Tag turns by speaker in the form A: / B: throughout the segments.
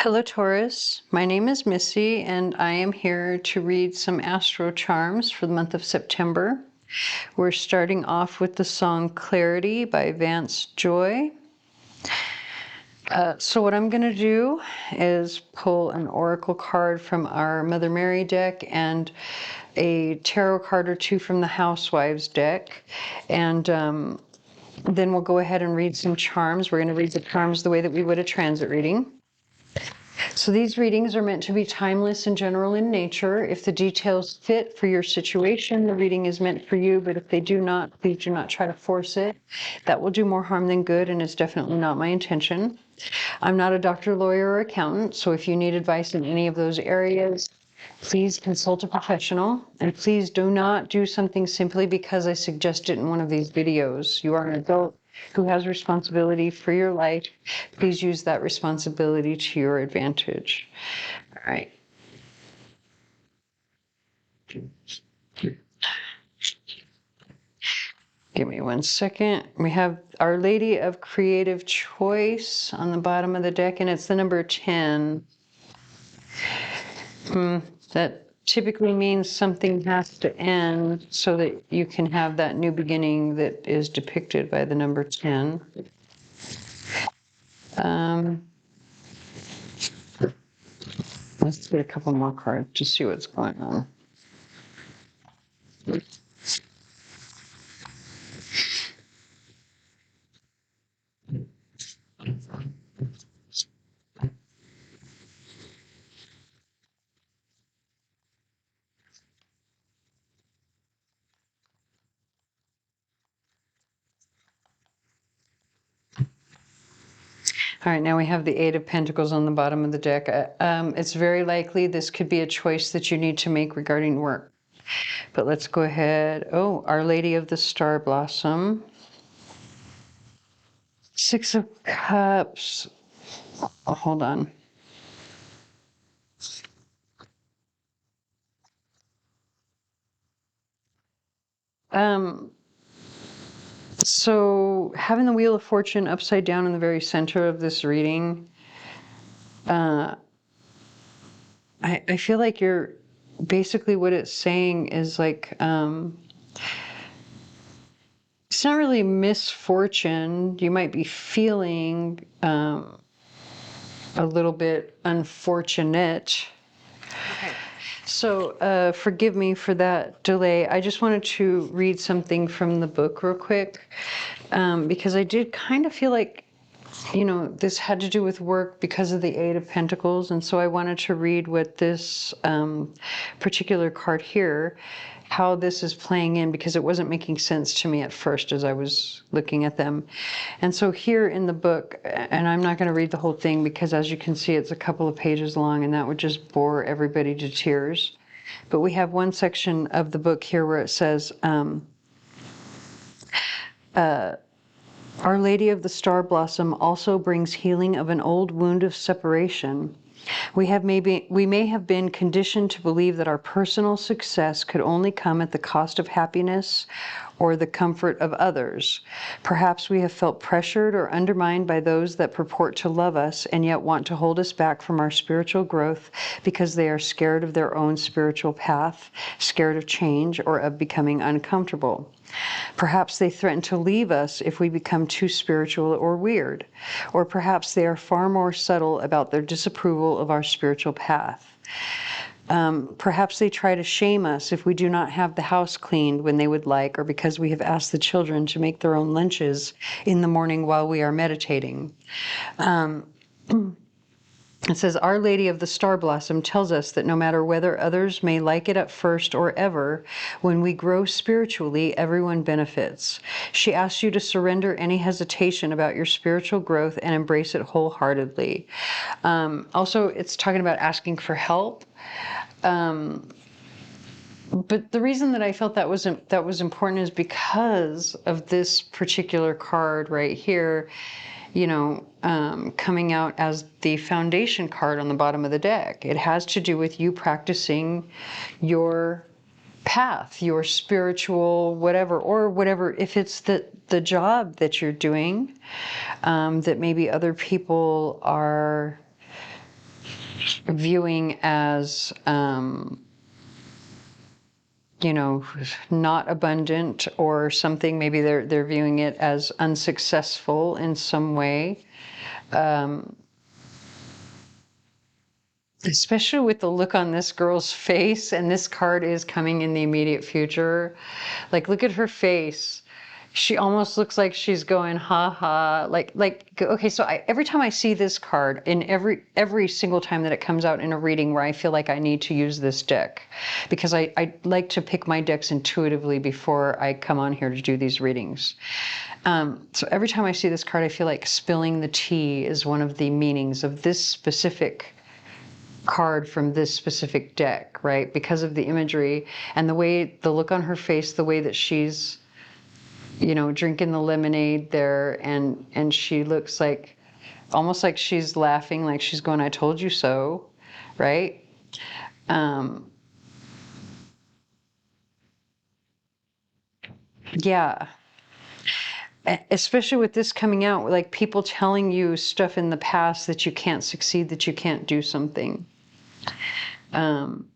A: Hello, Taurus. My name is Missy, and I am here to read some AstroCharms for the month of September. We're starting off with the song Clarity by Vance Joy. So what I'm going to do is pull an oracle card from our Mother Mary deck and a tarot card or two from the Housewives deck. And then we'll go ahead and read some charms. We're going to read the charms the way that we would a transit reading. So these readings are meant to be timeless and general in nature. If the details fit for your situation, the reading is meant for you, but if they do not, please do not try to force it. That will do more harm than good, and it's definitely not my intention. I'm not a doctor, lawyer, or accountant, so if you need advice in any of those areas, please consult a professional, and please do not do something simply because I suggest it in one of these videos. You are an adult who has responsibility for your life. Please use that responsibility to your advantage. All right. Give me 1 second. We have Our Lady of Creative Choice on the bottom of the deck, and it's the number 10. That typically means something has to end so that you can have that new beginning that is depicted by the number 10. Let's get a couple more cards to see what's going on. All right, now we have the Eight of Pentacles on the bottom of the deck. It's very likely this could be a choice that you need to make regarding work. But let's go ahead. Oh, Our Lady of the Star Blossom. Six of Cups. Oh, hold on. So having the Wheel of Fortune upside down in the very center of this reading, I feel like you're basically what it's saying is like, it's not really misfortune. You might be feeling a little bit unfortunate. Okay. So forgive me for that delay. I just wanted to read something from the book real quick because I did kind of feel like, you know, this had to do with work because of the Eight of Pentacles. And so I wanted to read what this particular card here, how this is playing in, because it wasn't making sense to me at first as I was looking at them. And so here in the book, and I'm not going to read the whole thing because as you can see, it's a couple of pages long and that would just bore everybody to tears. But we have one section of the book here where it says, Our Lady of the Star Blossom also brings healing of an old wound of separation. We may have been conditioned to believe that our personal success could only come at the cost of happiness or the comfort of others. Perhaps we have felt pressured or undermined by those that purport to love us and yet want to hold us back from our spiritual growth because they are scared of their own spiritual path, scared of change, or of becoming uncomfortable. Perhaps they threaten to leave us if we become too spiritual or weird. Or perhaps they are far more subtle about their disapproval of our spiritual path. Perhaps they try to shame us if we do not have the house cleaned when they would like, or because we have asked the children to make their own lunches in the morning while we are meditating. It says, Our Lady of the Star Blossom tells us that no matter whether others may like it at first or ever, when we grow spiritually, everyone benefits. She asks you to surrender any hesitation about your spiritual growth and embrace it wholeheartedly. Also, it's talking about asking for help. But the reason that I felt that was important is because of this particular card right here, you know, coming out as the foundation card on the bottom of the deck. It has to do with you practicing your path, your spiritual whatever, or whatever, if it's the job that you're doing, that maybe other people are viewing as, you know, not abundant or something. Maybe they're viewing it as unsuccessful in some way. Especially with the look on this girl's face, and this card is coming in the immediate future. Like, look at her face. She almost looks like she's going, ha ha. Okay, so every time I see this card, in every single time that it comes out in a reading where I feel like I need to use this deck, because I like to pick my decks intuitively before I come on here to do these readings. So every time I see this card, I feel like spilling the tea is one of the meanings of this specific card from this specific deck, right? Because of the imagery and the look on her face, the way that she's, you know, drinking the lemonade there, and she looks like, almost like she's laughing, like she's going, I told you so, right? Yeah. Especially with this coming out, like people telling you stuff in the past that you can't succeed, that you can't do something. And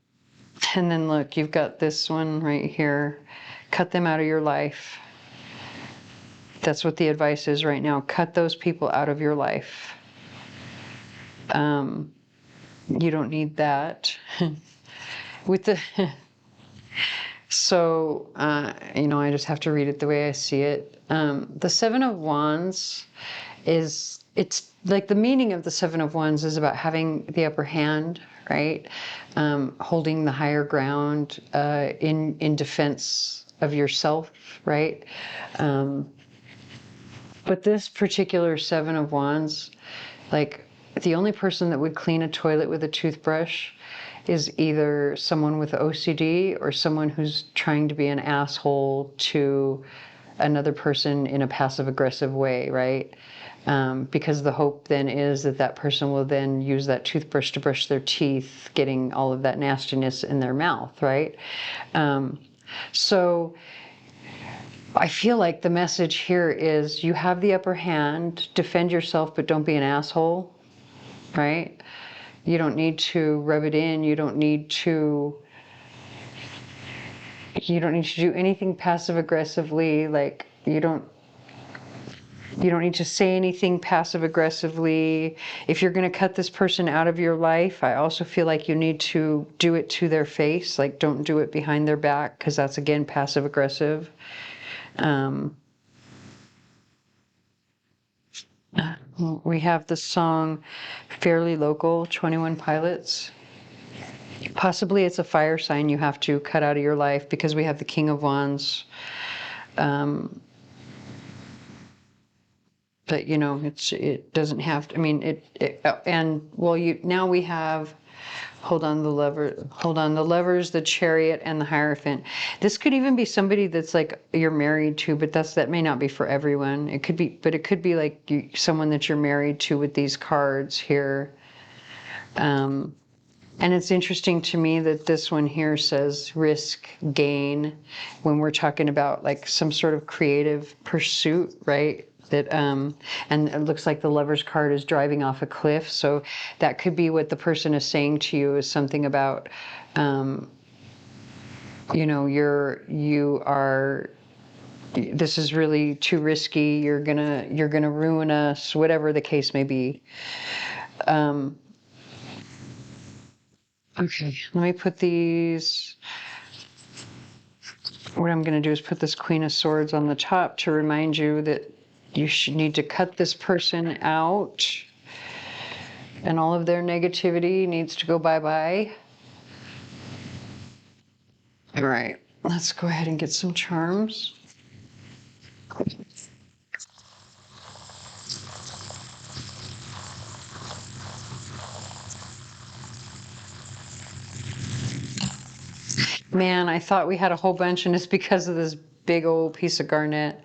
A: then look, you've got this one right here. Cut them out of your life. That's what the advice is right now. Cut those people out of your life. You don't need that. With the so, you know, I just have to read it the way I see it. The Seven of Wands it's like the meaning of the Seven of Wands is about having the upper hand, right? Holding the higher ground in defense of yourself, right? But this particular Seven of Wands, like the only person that would clean a toilet with a toothbrush is either someone with OCD or someone who's trying to be an asshole to another person in a passive aggressive way, right? Because the hope then is that that person will then use that toothbrush to brush their teeth, getting all of that nastiness in their mouth, right? So I feel like the message here is you have the upper hand, defend yourself, but don't be an asshole, right? You don't need to rub it in. You don't need to do anything passive aggressively. Like you don't need to say anything passive aggressively. If you're going to cut this person out of your life, I also feel like you need to do it to their face. Like don't do it behind their back, because that's again passive aggressive. We have the song Fairly Local, 21 Pilots. Possibly it's a fire sign you have to cut out of your life, because we have the King of Wands. But you know, it doesn't have to, I mean, and well, now we have, hold on, the lovers, the Chariot, and the Hierophant. This could even be somebody that's like you're married to, but that may not be for everyone. It could be, but it could be like someone that you're married to with these cards here. And it's interesting to me that this one here says risk gain when we're talking about like some sort of creative pursuit, right? That and it looks like the Lover's card is driving off a cliff. So that could be what the person is saying to you, is something about, you know, this is really too risky. You're gonna ruin us, whatever the case may be. Okay, let me put these. What I'm going to do is put this Queen of Swords on the top to remind you that you should need to cut this person out, and all of their negativity needs to go bye-bye. All right, let's go ahead and get some charms. Man, I thought we had a whole bunch, and it's because of this big old piece of garnet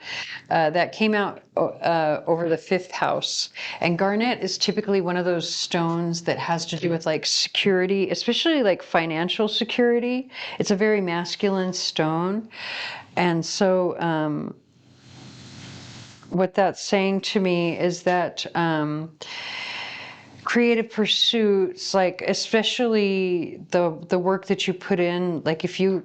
A: that came out over the 5th house. And garnet is typically one of those stones that has to do with like security, especially like financial security. It's a very masculine stone. And so what that's saying to me is that creative pursuits, like especially the work that you put in, like if you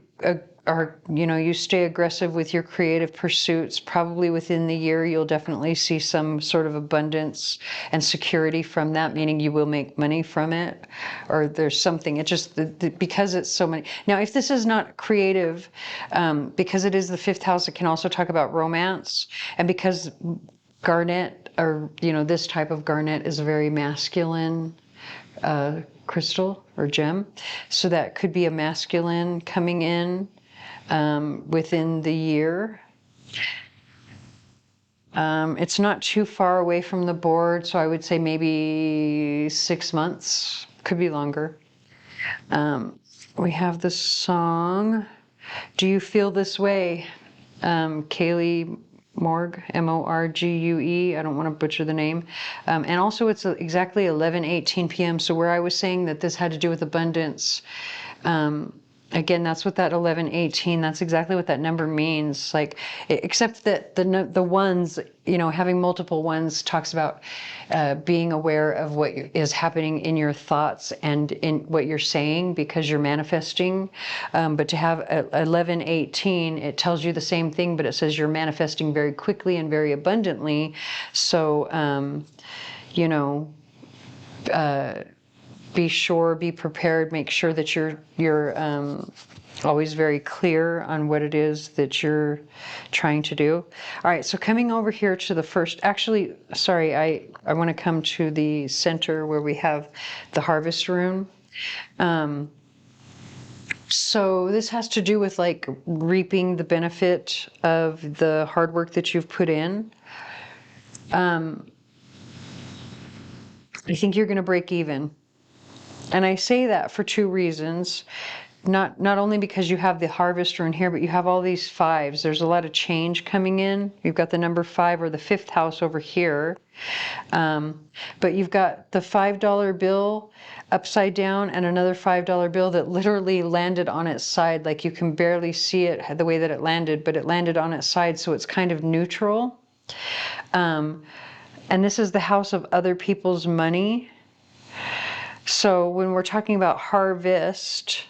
A: are, you stay aggressive with your creative pursuits, probably within the year, you'll definitely see some sort of abundance and security from that, meaning you will make money from it, or there's something, it just, because it's so many. Now, if this is not creative, because it is the fifth house, it can also talk about romance, and because garnet, or this type of garnet is a very masculine crystal or gem, so that could be a masculine coming in within the year. It's not too far away from the board, so I would say maybe 6 months, could be longer. We have the song, Do You Feel This Way? Kaylee Morgue, Morgue. I don't want to butcher the name. And also it's exactly 11:18 p.m. So where I was saying that this had to do with abundance, again, that's what that 11:18, that's exactly what that number means. Like, except that the ones, having multiple ones talks about being aware of what is happening in your thoughts and in what you're saying, because you're manifesting. But to have 11:18, it tells you the same thing, but it says you're manifesting very quickly and very abundantly. So, be sure, be prepared, make sure that you're always very clear on what it is that you're trying to do. All right, so coming over here to the first, actually, sorry, I want to come to the center where we have the harvest rune. So this has to do with like reaping the benefit of the hard work that you've put in. I think you're going to break even. And I say that for two reasons. Not only because you have the harvest rune here, but you have all these fives. There's a lot of change coming in. You've got the number 5 or the 5th house over here. But you've got the $5 bill upside down and another $5 bill that literally landed on its side. Like, you can barely see it the way that it landed, but it landed on its side, so it's kind of neutral. And this is the house of other people's money. So when we're talking about harvest,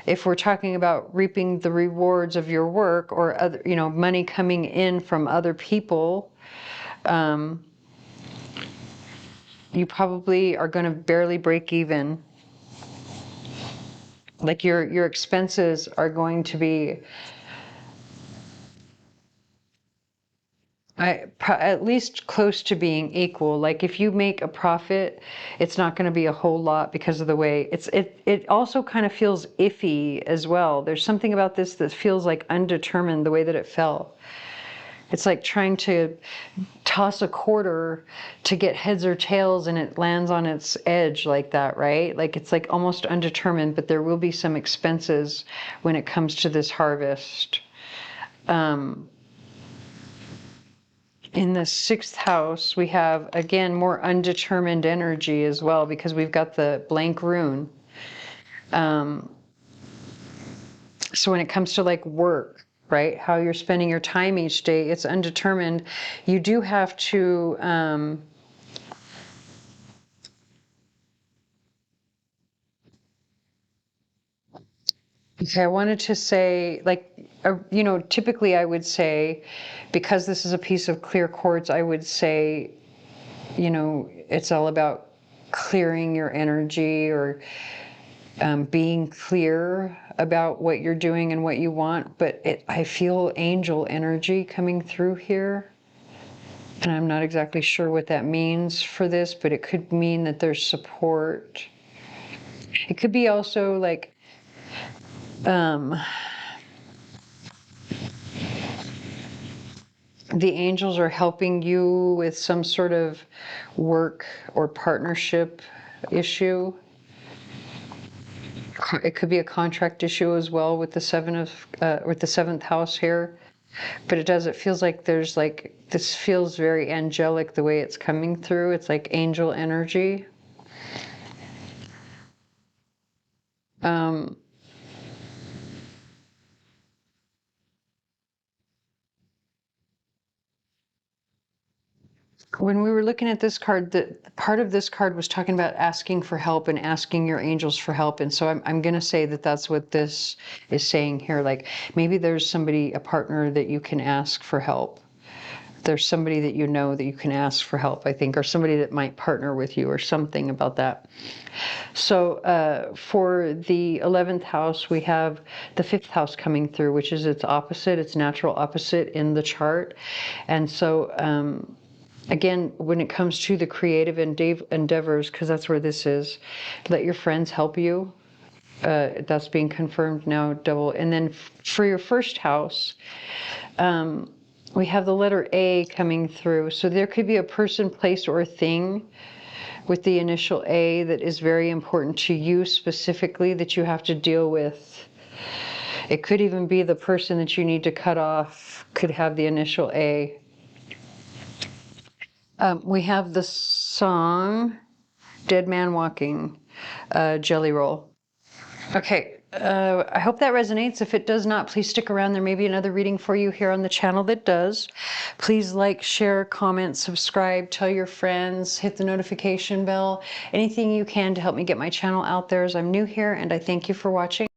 A: if we're talking about reaping the rewards of your work, or other, money coming in from other people, you probably are going to barely break even. Like, your expenses are going to be at least close to being equal. Like, if you make a profit, it's not going to be a whole lot because of the way it also kind of feels iffy as well. There's something about this that feels like undetermined, the way that it fell. It's like trying to toss a quarter to get heads or tails, and it lands on its edge like that, right? Like, it's like almost undetermined, but there will be some expenses when it comes to this harvest. In the 6th house, we have, again, more undetermined energy as well, because we've got the blank rune. So when it comes to like work, right, how you're spending your time each day, it's undetermined. You do have to okay, I wanted to say, like, typically I would say, because this is a piece of clear quartz, I would say, it's all about clearing your energy, or being clear about what you're doing and what you want. But I feel angel energy coming through here. And I'm not exactly sure what that means for this, but it could mean that there's support. It could be also like, the angels are helping you with some sort of work or partnership issue. It could be a contract issue as well with the 7th house here. But it feels like there's like, this feels very angelic the way it's coming through. It's like angel energy. when we were looking at this card, the part of this card was talking about asking for help and asking your angels for help. And so I'm going to say that that's what this is saying here. Like maybe there's somebody, a partner that you can ask for help. There's somebody that you know that you can ask for help, I think, or somebody that might partner with you or something about that. So for the 11th house, we have the 5th house coming through, which is its opposite, its natural opposite in the chart. And so again, when it comes to the creative endeavors, because that's where this is, let your friends help you. That's being confirmed now, double. And then for your first house, we have the letter A coming through. So there could be a person, place, or a thing with the initial A that is very important to you specifically that you have to deal with. It could even be the person that you need to cut off, could have the initial A. We have the song Dead Man Walking, Jelly Roll. Okay, I hope that resonates. If it does not, please stick around. There may be another reading for you here on the channel that does. Please like, share, comment, subscribe, tell your friends, hit the notification bell, anything you can to help me get my channel out there as I'm new here, and I thank you for watching.